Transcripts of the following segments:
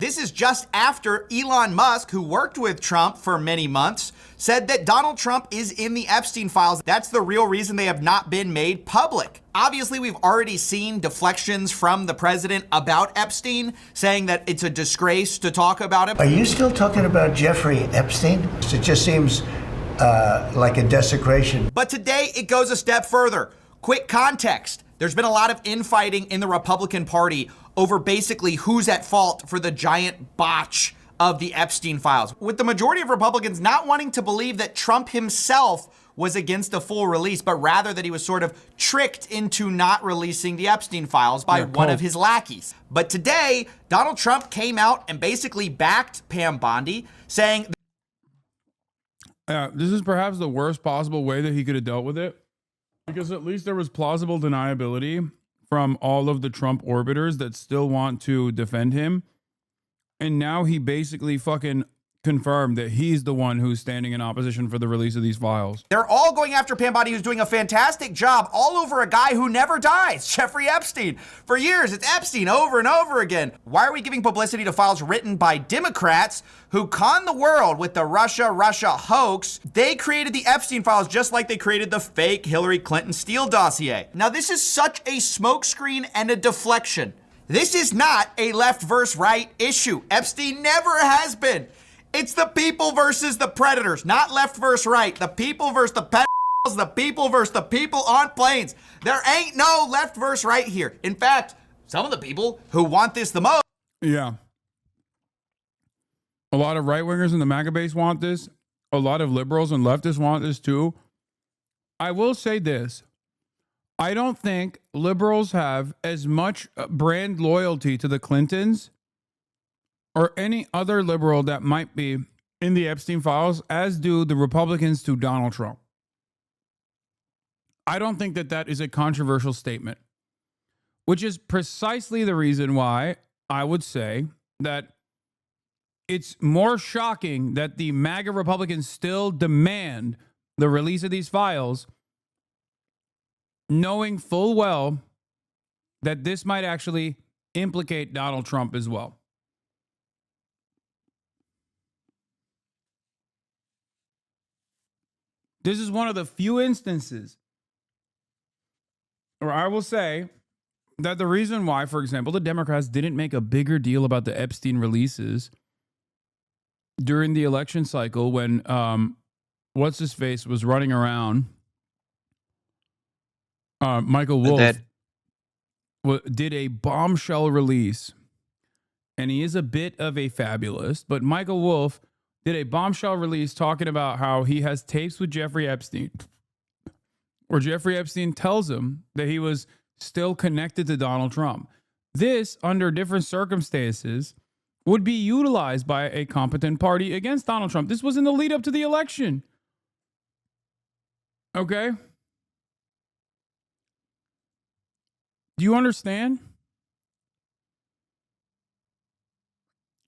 This is just after Elon Musk, who worked with Trump for many months, said that Donald Trump is in the Epstein files. That's the real reason they have not been made public. Obviously, we've already seen deflections from the president about Epstein, saying that it's a disgrace to talk about it. Are you still talking about Jeffrey Epstein? It just seems like a desecration. But today it goes a step further. Quick context. There's been a lot of infighting in the Republican Party over basically who's at fault for the giant botch of the Epstein files, with the majority of Republicans not wanting to believe that Trump himself was against a full release, but rather that he was sort of tricked into not releasing the Epstein files by one of his lackeys. But today, Donald Trump came out and basically backed Pam Bondi, saying this is perhaps the worst possible way that he could have dealt with it, because at least there was plausible deniability from all of the Trump orbiters that still want to defend him. And now he basically fucking confirmed that he's the one who's standing in opposition for the release of these files. They're all going after Pam Bondi, who's doing a fantastic job all over a guy who never dies, Jeffrey Epstein. For years, it's Epstein over and over again. Why are we giving publicity to files written by Democrats who conned the world with the Russia hoax? They created the Epstein files just like they created the fake Hillary Clinton Steele dossier. Now, this is such a smokescreen and a deflection. This is not a left versus right issue. Epstein never has been. It's the people versus the predators, not left versus right. The people versus the pedophiles, the people versus the people on planes. There ain't no left versus right here. In fact, some of the people who want this the most. Yeah. A lot of right-wingers in the MAGA base want this. A lot of liberals and leftists want this too. I will say this. I don't think liberals have as much brand loyalty to the Clintons or any other liberal that might be in the Epstein files as do the Republicans to Donald Trump. I don't think that that is a controversial statement, which is precisely the reason why I would say that it's more shocking that the MAGA Republicans still demand the release of these files, knowing full well that this might actually implicate Donald Trump as well. This is one of the few instances where I will say that the reason why, for example, the Democrats didn't make a bigger deal about the Epstein releases during the election cycle when what's-his-face was running around, Michael Wolff did a bombshell release, and he is a bit of a fabulist, but Michael Wolff did a bombshell release talking about how he has tapes with Jeffrey Epstein, where Jeffrey Epstein tells him that he was still connected to Donald Trump. This, under different circumstances, would be utilized by a competent party against Donald Trump. This was in the lead up to the election. Okay? Do you understand?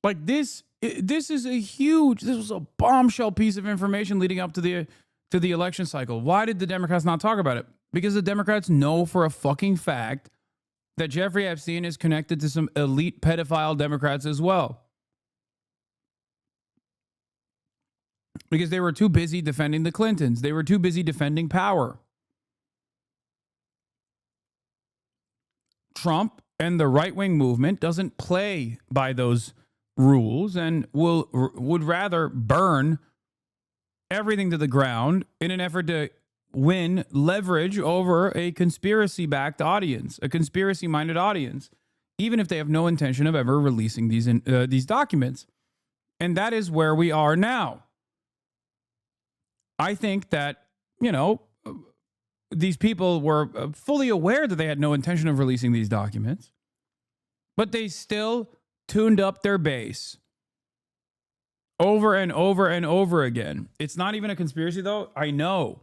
Like this is this was a bombshell piece of information leading up to the election cycle. Why did the Democrats not talk about it? Because the Democrats know for a fucking fact that Jeffrey Epstein is connected to some elite pedophile Democrats as well. Because they were too busy defending the Clintons. They were too busy defending power. Trump and the right-wing movement doesn't play by those rules and would rather burn everything to the ground in an effort to win leverage over a conspiracy-backed audience, a conspiracy-minded audience, even if they have no intention of ever releasing these documents. And that is where we are now. I think that, these people were fully aware that they had no intention of releasing these documents, but they still tuned up their base over and over and over again. It's not even a conspiracy, though. I know.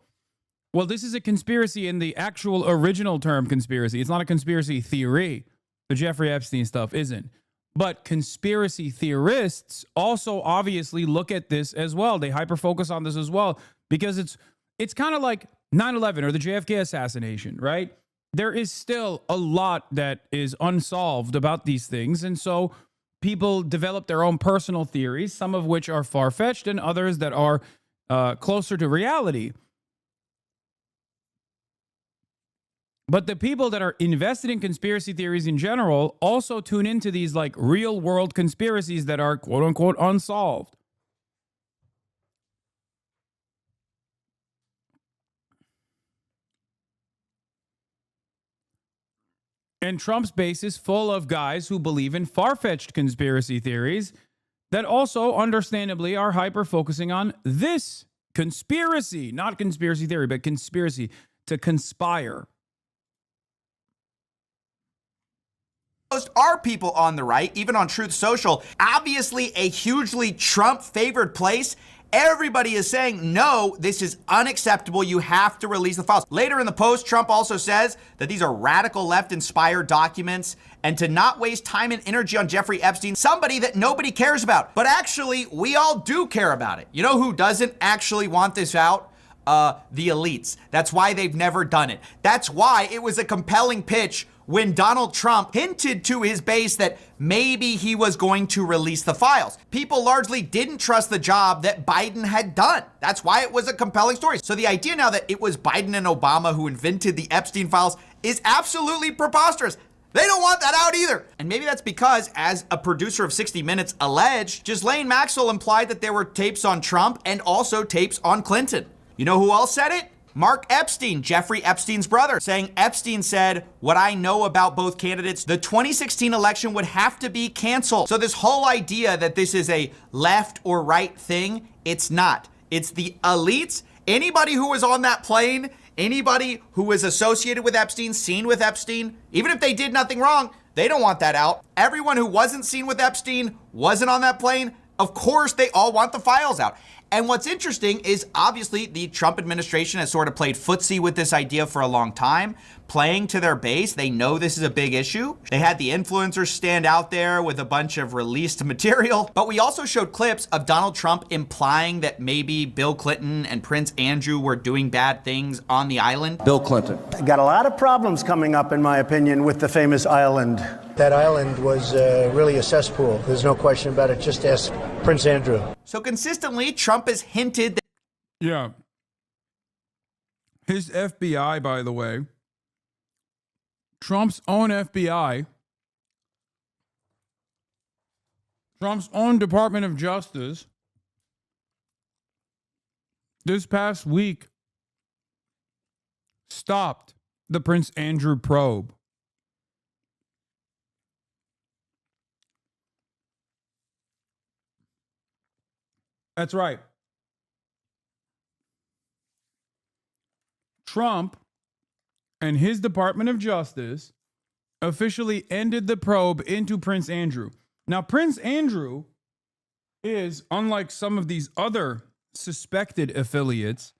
Well, this is a conspiracy in the actual original term conspiracy. It's not a conspiracy theory. The Jeffrey Epstein stuff isn't. But conspiracy theorists also obviously look at this as well. They hyper-focus on this as well because it's kind of like 9/11 or the JFK assassination, right? There is still a lot that is unsolved about these things. And so people develop their own personal theories, some of which are far-fetched and others that are closer to reality. But the people that are invested in conspiracy theories in general also tune into these like real world conspiracies that are quote unquote unsolved. And Trump's base is full of guys who believe in far-fetched conspiracy theories that also understandably are hyper-focusing on this conspiracy, not conspiracy theory, but conspiracy, to conspire. Are people on the right, even on Truth Social, obviously a hugely Trump-favored place. Everybody is saying, no, this is unacceptable. You have to release the files. Later in the post, Trump also says that these are radical left-inspired documents and to not waste time and energy on Jeffrey Epstein, somebody that nobody cares about. But actually, we all do care about it. You know who doesn't actually want this out? The elites. That's why they've never done it. That's why it was a compelling pitch when Donald Trump hinted to his base that maybe he was going to release the files. People largely didn't trust the job that Biden had done. That's why it was a compelling story. So the idea now that it was Biden and Obama who invented the Epstein files is absolutely preposterous. They don't want that out either. And maybe that's because, as a producer of 60 Minutes alleged, Ghislaine Maxwell implied that there were tapes on Trump and also tapes on Clinton. You know who else said it? Mark Epstein, Jeffrey Epstein's brother, saying Epstein said, what I know about both candidates, the 2016 election would have to be canceled. So this whole idea that this is a left or right thing, it's not. It's the elites. Anybody who was on that plane, anybody who was associated with Epstein, seen with Epstein, even if they did nothing wrong, they don't want that out. Everyone who wasn't seen with Epstein, wasn't on that plane, of course they all want the files out. And what's interesting is obviously the Trump administration has sort of played footsie with this idea for a long time, playing to their base. They know this is a big issue. They had the influencers stand out there with a bunch of released material. But we also showed clips of Donald Trump implying that maybe Bill Clinton and Prince Andrew were doing bad things on the island. Bill Clinton. Got a lot of problems coming up, in my opinion, with the famous island. That island was really a cesspool. There's no question about it. Just ask Prince Andrew. So consistently, Trump has hinted that Yeah. His FBI, by the way, Trump's own FBI, Trump's own Department of Justice, this past week stopped the Prince Andrew probe. That's right. Trump and his Department of Justice officially ended the probe into Prince Andrew. Now, Prince Andrew is, unlike some of these other suspected affiliates,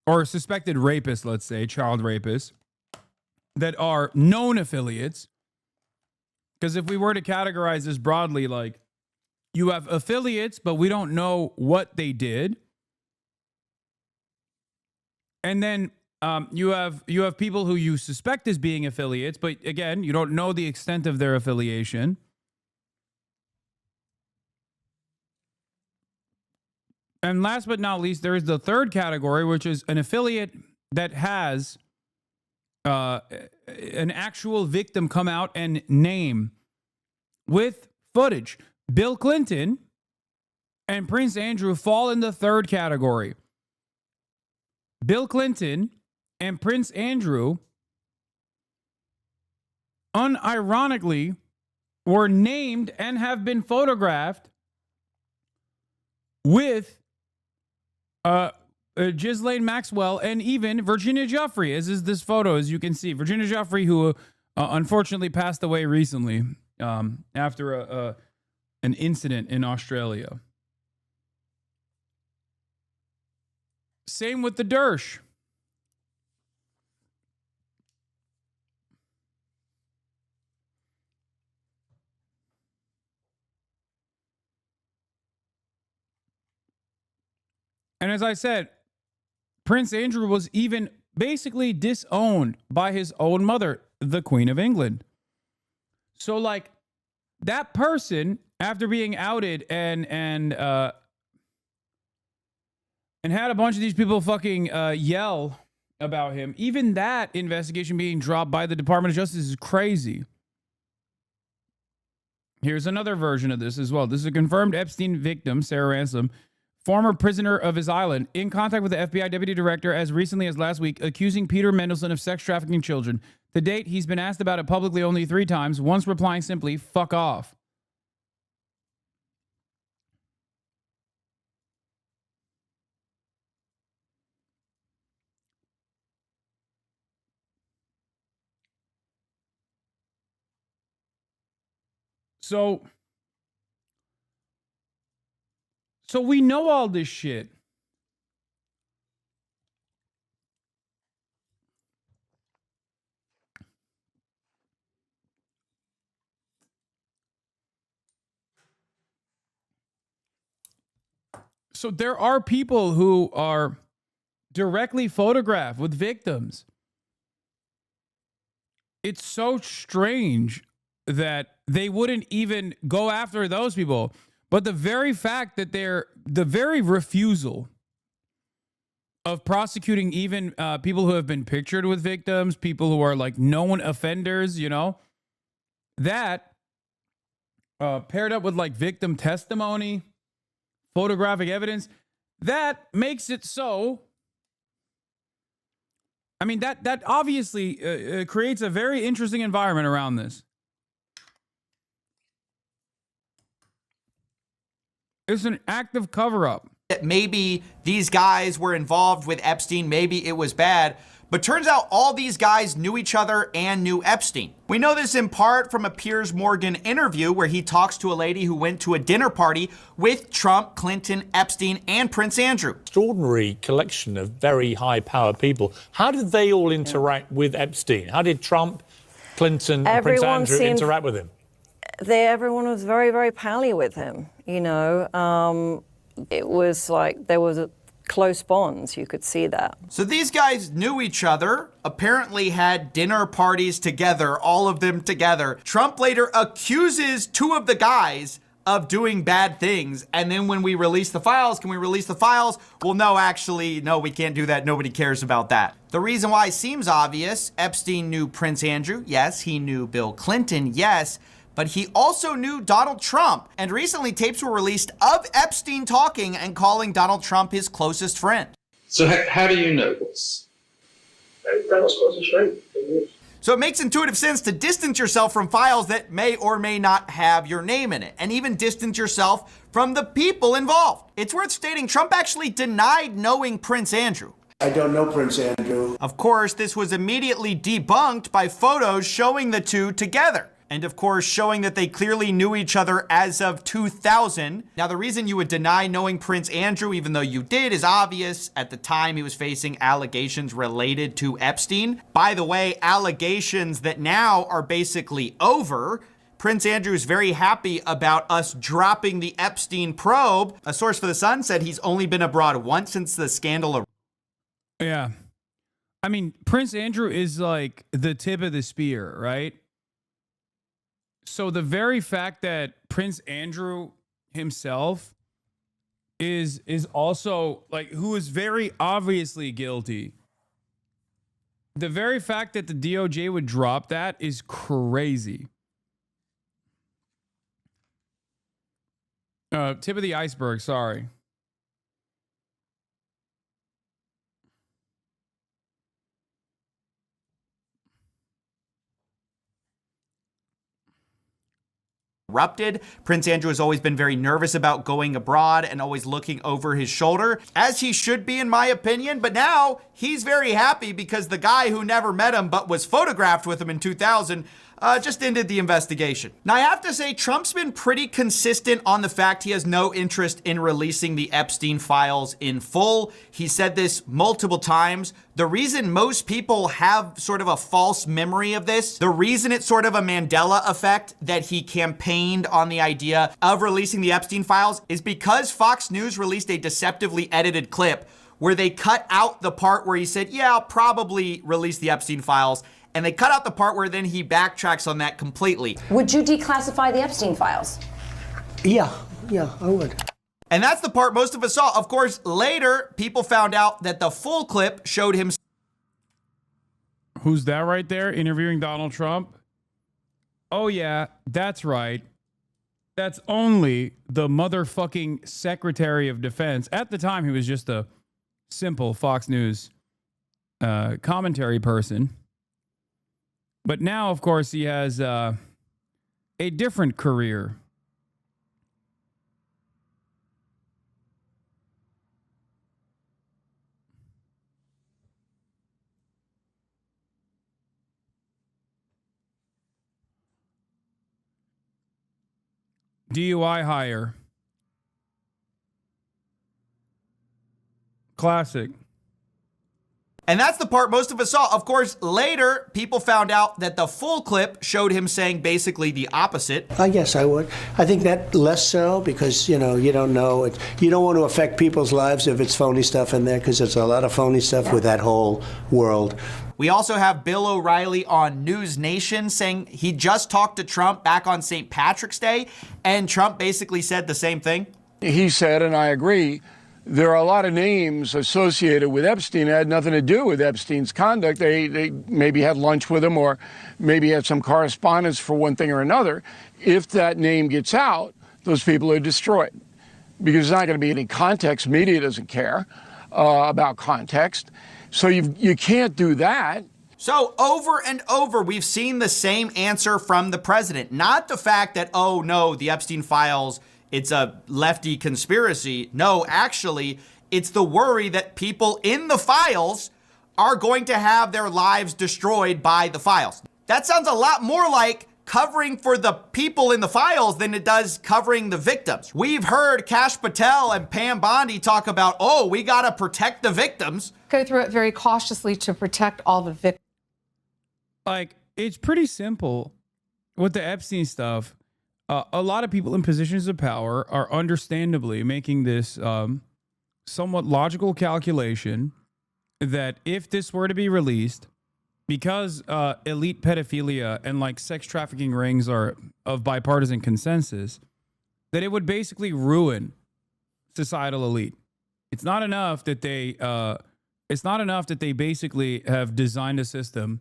or suspected rapists, let's say, child rapists, that are known affiliates, because if we were to categorize this broadly, like, you have affiliates, but we don't know what they did. And then you have people who you suspect as being affiliates, but again, you don't know the extent of their affiliation. And last but not least, there is the third category, which is an affiliate that has an actual victim come out and name with footage. Bill Clinton and Prince Andrew fall in the third category. Bill Clinton and Prince Andrew unironically were named and have been photographed with Ghislaine Maxwell and even Virginia Giuffre, as is this photo, as you can see. Virginia Giuffre, who unfortunately passed away recently after an incident in Australia. Same with the Dersh. And as I said, Prince Andrew was even basically disowned by his own mother, the Queen of England. So, like, that person after being outed and had a bunch of these people fucking yell about him. Even that investigation being dropped by the Department of Justice is crazy. Here's another version of this as well. This is a confirmed Epstein victim, Sarah Ransom, former prisoner of his island, in contact with the FBI deputy director as recently as last week, accusing Peter Mendelsohn of sex trafficking children. To date, he's been asked about it publicly only 3 times, once replying simply, "Fuck off." So we know all this shit. So there are people who are directly photographed with victims. It's so strange that they wouldn't even go after those people. But the very fact that the very refusal of prosecuting even people who have been pictured with victims, people who are like known offenders, you know, that paired up with like victim testimony, photographic evidence, that makes it so. I mean, that obviously creates a very interesting environment around this. It's an active cover-up. Maybe these guys were involved with Epstein, maybe it was bad, but turns out all these guys knew each other and knew Epstein. We know this in part from a Piers Morgan interview where he talks to a lady who went to a dinner party with Trump, Clinton, Epstein, and Prince Andrew. Extraordinary collection of very high-powered people. How did they all interact with Epstein? How did Trump, Clinton, and Prince Andrew interact with him? Everyone was very, very pally with him, you know. It was like there was close bonds. You could see that. So these guys knew each other, apparently had dinner parties together, all of them together. Trump later accuses 2 of the guys of doing bad things. And then when we release the files, can we release the files? Well, no, actually, no, we can't do that. Nobody cares about that. The reason why seems obvious. Epstein knew Prince Andrew. Yes. He knew Bill Clinton. Yes. But he also knew Donald Trump. And recently tapes were released of Epstein talking and calling Donald Trump his closest friend. So how do you know this? Donald's closest friend. So it makes intuitive sense to distance yourself from files that may or may not have your name in it, and even distance yourself from the people involved. It's worth stating Trump actually denied knowing Prince Andrew. I don't know Prince Andrew. Of course, this was immediately debunked by photos showing the 2 together. And of course, showing that they clearly knew each other as of 2000. Now, the reason you would deny knowing Prince Andrew, even though you did, is obvious. At the time, he was facing allegations related to Epstein. By the way, allegations that now are basically over. Prince Andrew is very happy about us dropping the Epstein probe. A source for The Sun said he's only been abroad once since the scandal. Yeah. I mean, Prince Andrew is like the tip of the spear, right? So the very fact that Prince Andrew himself is also like, who is very obviously guilty. The very fact that the DOJ would drop that is crazy. Tip of the iceberg, sorry. Erupted. Prince Andrew has always been very nervous about going abroad and always looking over his shoulder, as he should be in my opinion, but now he's very happy because the guy who never met him but was photographed with him in 2000 just ended the investigation. Now, I have to say, Trump's been pretty consistent on the fact he has no interest in releasing the Epstein files in full. He said this multiple times. The reason most people have sort of a false memory of this, the reason it's sort of a Mandela effect that he campaigned on the idea of releasing the Epstein files is because Fox News released a deceptively edited clip where they cut out the part where he said, yeah, I'll probably release the Epstein files. And they cut out the part where then he backtracks on that completely. Would you declassify the Epstein files? Yeah, I would. And that's the part most of us saw. Of course, later, people found out that the full clip showed him. Who's that right there interviewing Donald Trump? Oh, yeah, that's right. That's only the motherfucking Secretary of Defense. At the time, he was just a simple Fox News commentary person. But now, of course, he has a different career. DUI hire. Classic. And that's the part most of us saw. Of course, later, people found out that the full clip showed him saying basically the opposite. Yes, I would. I think that less so because, you don't know. You don't want to affect people's lives if it's phony stuff in there because there's a lot of phony stuff with that whole world. We also have Bill O'Reilly on News Nation saying he just talked to Trump back on St. Patrick's Day, and Trump basically said the same thing. He said, and I agree, there are a lot of names associated with Epstein that had nothing to do with Epstein's conduct. They maybe had lunch with him or maybe had some correspondence for one thing or another. If that name gets out, those people are destroyed because there's not going to be any context. Media doesn't care about context. So you can't do that. So over and over, we've seen the same answer from the president. Not the fact that, oh no, the Epstein files, it's a lefty conspiracy. No, actually, it's the worry that people in the files are going to have their lives destroyed by the files. That sounds a lot more like covering for the people in the files than it does covering the victims. We've heard Kash Patel and Pam Bondi talk about, oh, we got to protect the victims. Go through it very cautiously to protect all the victims. Like, it's pretty simple with the Epstein stuff. A lot of people in positions of power are understandably making this somewhat logical calculation that if this were to be released, because elite pedophilia and like sex trafficking rings are of bipartisan consensus, that it would basically ruin societal elite. It's not enough that they basically have designed a system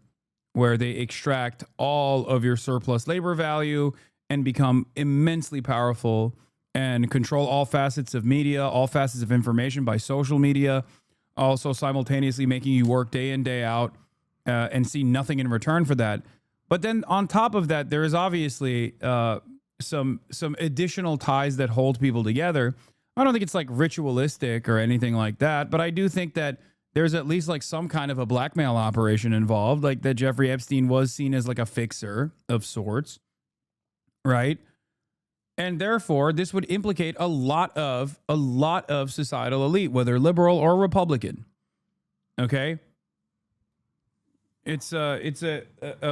where they extract all of your surplus labor value and become immensely powerful and control all facets of media, all facets of information by social media, also simultaneously making you work day in, day out, and see nothing in return for that. But then on top of that, there is obviously some additional ties that hold people together. I don't think it's like ritualistic or anything like that, but I do think that there's at least like some kind of a blackmail operation involved, like that Jeffrey Epstein was seen as like a fixer of sorts, right? And therefore, this would implicate a lot of societal elite, whether liberal or Republican. Okay? It's a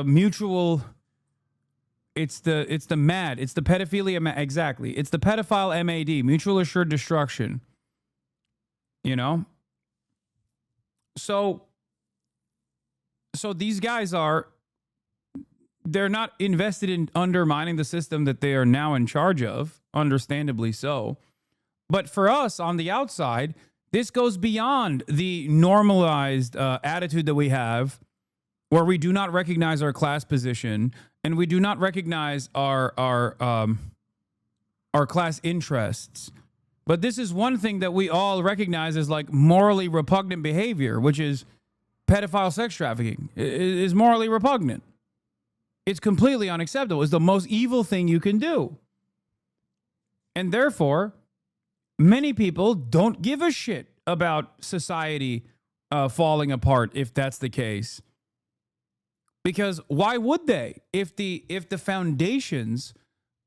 mutual. It's the pedophilia. Exactly. It's the pedophile MAD, mutual assured destruction. You know. So these guys they're not invested in undermining the system that they are now in charge of, understandably so. But for us on the outside, this goes beyond the normalized attitude that we have, where we do not recognize our class position and we do not recognize our class interests. But this is one thing that we all recognize as like morally repugnant behavior, which is pedophile sex trafficking. It is morally repugnant. It's completely unacceptable. It's the most evil thing you can do. And therefore, many people don't give a shit about society falling apart if that's the case. Because why would they? If the foundations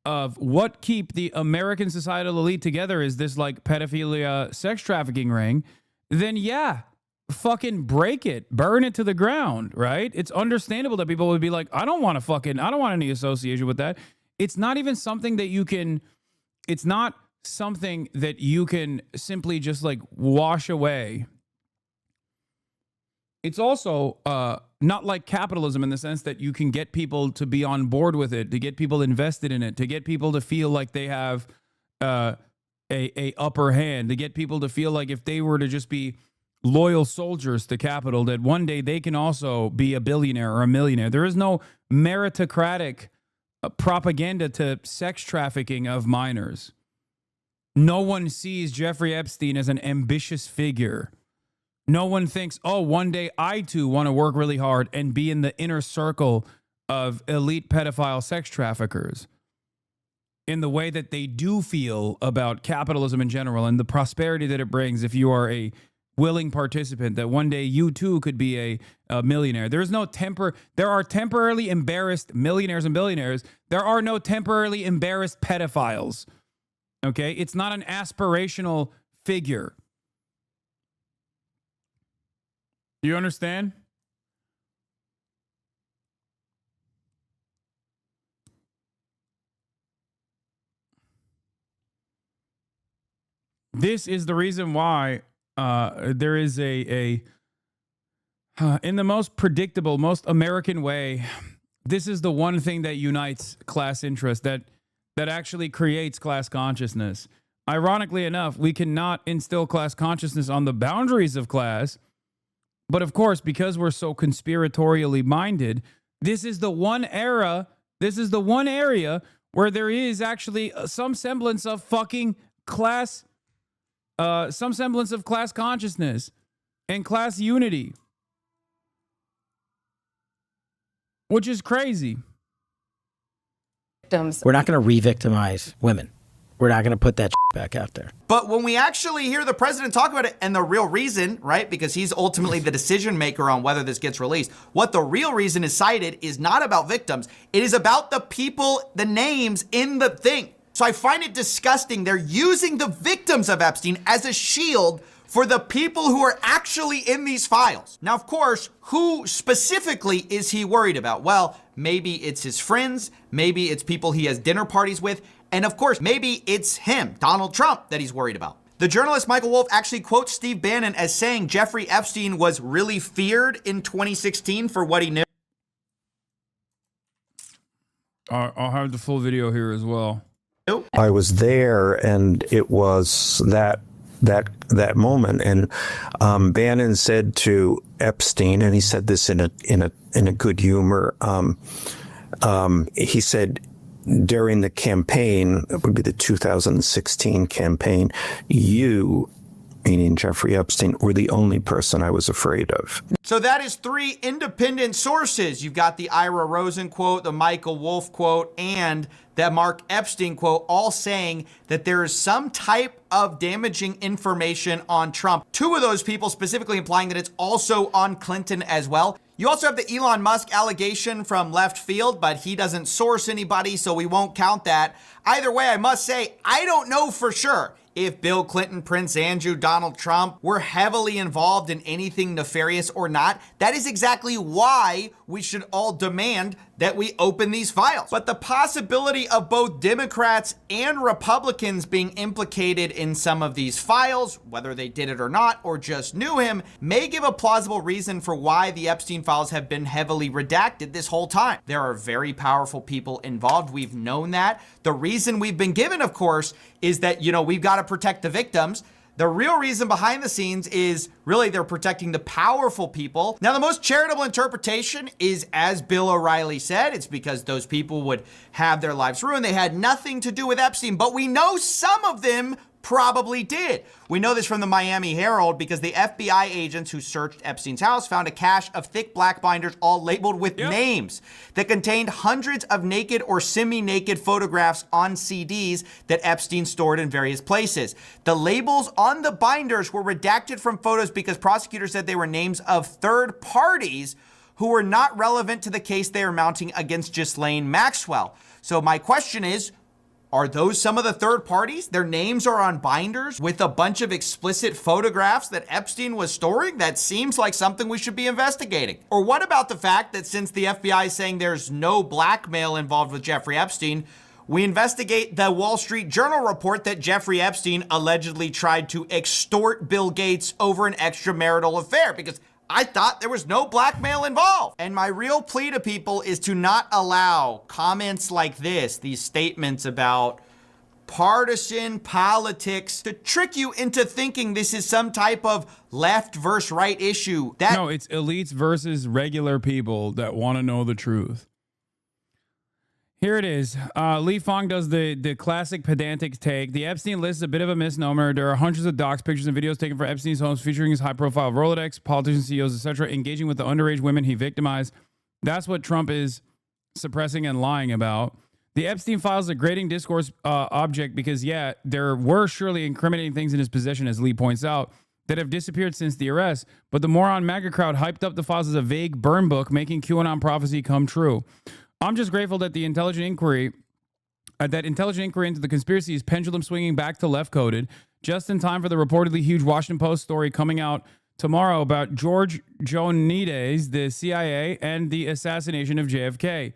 of what keep the American societal elite together is this like pedophilia sex trafficking ring, then yeah, fucking break it, burn it to the ground, right? It's understandable that people would be like, I don't want any association with that. It's not even something that you can, it's not something that you can simply just like wash away. It's also not like capitalism in the sense that you can get people to be on board with it, to get people invested in it, to get people to feel like they have a upper hand, to get people to feel like if they were to just be loyal soldiers to capital, that one day they can also be a billionaire or a millionaire. There is no meritocratic propaganda to sex trafficking of minors. No one sees Jeffrey Epstein as an ambitious figure. No one thinks, oh, one day I too want to work really hard and be in the inner circle of elite pedophile sex traffickers, in the way that they do feel about capitalism in general and the prosperity that it brings if you are a willing participant, that one day you too could be a millionaire. There is no there are temporarily embarrassed millionaires and billionaires. There are no temporarily embarrassed pedophiles. Okay? It's not an aspirational figure. You understand? This is the reason why there is in the most predictable, most American way, this is the one thing that unites class interest, that actually creates class consciousness. Ironically enough, we cannot instill class consciousness on the boundaries of class. But of course, because we're so conspiratorially minded, this is the one area where there is actually some semblance of fucking class, some semblance of class consciousness and class unity, which is crazy. We're not going to re-victimize women. We're not going to put that back out there. But when we actually hear the president talk about it, and the real reason, right, because he's ultimately the decision maker on whether this gets released, what the real reason is cited is not about victims. It is about the people, the names in the thing. So I find it disgusting. They're using the victims of Epstein as a shield for the people who are actually in these files. Now, of course, who specifically is he worried about? Well, maybe it's his friends. Maybe it's people he has dinner parties with. And of course, maybe it's him, Donald Trump, that he's worried about. The journalist Michael Wolff actually quotes Steve Bannon as saying Jeffrey Epstein was really feared in 2016 for what he knew. I'll have the full video here as well. I was there, and it was that moment, and Bannon said to Epstein, and he said this in a good humor. He said, during the campaign, it would be the 2016 campaign, you, meaning Jeffrey Epstein, were the only person I was afraid of. So that is 3 independent sources. You've got the Ira Rosen quote, the Michael Wolff quote, and that Mark Epstein quote, all saying that there is some type of damaging information on Trump. 2 of those people specifically implying that it's also on Clinton as well. You also have the Elon Musk allegation from left field, but he doesn't source anybody, so we won't count that. Either way, I must say, I don't know for sure if Bill Clinton, Prince Andrew, Donald Trump were heavily involved in anything nefarious or not. That is exactly why we should all demand that we open these files. But the possibility of both Democrats and Republicans being implicated in some of these files, whether they did it or not, or just knew him, may give a plausible reason for why the Epstein files have been heavily redacted this whole time. There are very powerful people involved. We've known that. The reason we've been given, of course, is that, we've got to protect the victims. The real reason behind the scenes is really they're protecting the powerful people. Now, the most charitable interpretation is, as Bill O'Reilly said, it's because those people would have their lives ruined. They had nothing to do with Epstein, but we know some of them probably did. We know this from the Miami Herald because the FBI agents who searched Epstein's house found a cache of thick black binders all labeled with names that contained hundreds of naked or semi-naked photographs on CDs that Epstein stored in various places. The labels on the binders were redacted from photos because prosecutors said they were names of third parties who were not relevant to the case they are mounting against Ghislaine Maxwell. So my question is, are those some of the third parties? Their names are on binders with a bunch of explicit photographs that Epstein was storing? That seems like something we should be investigating. Or what about the fact that since the FBI is saying there's no blackmail involved with Jeffrey Epstein, we investigate the Wall Street Journal report that Jeffrey Epstein allegedly tried to extort Bill Gates over an extramarital affair? Because I thought there was no blackmail involved. And my real plea to people is to not allow comments like this, these statements about partisan politics to trick you into thinking this is some type of left versus right issue. No, it's elites versus regular people that want to know the truth. Here it is. Lee Fong does the classic pedantic take. The Epstein list is a bit of a misnomer. There are hundreds of docs, pictures, and videos taken from Epstein's homes featuring his high-profile Rolodex, politicians, CEOs, etc., engaging with the underage women he victimized. That's what Trump is suppressing and lying about. The Epstein files are a grading discourse object because, yeah, there were surely incriminating things in his possession, as Lee points out, that have disappeared since the arrest. But the moron MAGA crowd hyped up the files as a vague burn book, making QAnon prophecy come true. I'm just grateful that the intelligent inquiry into the conspiracy is pendulum swinging back to left-coded, just in time for the reportedly huge Washington Post story coming out tomorrow about George Joanides, the CIA, and the assassination of JFK.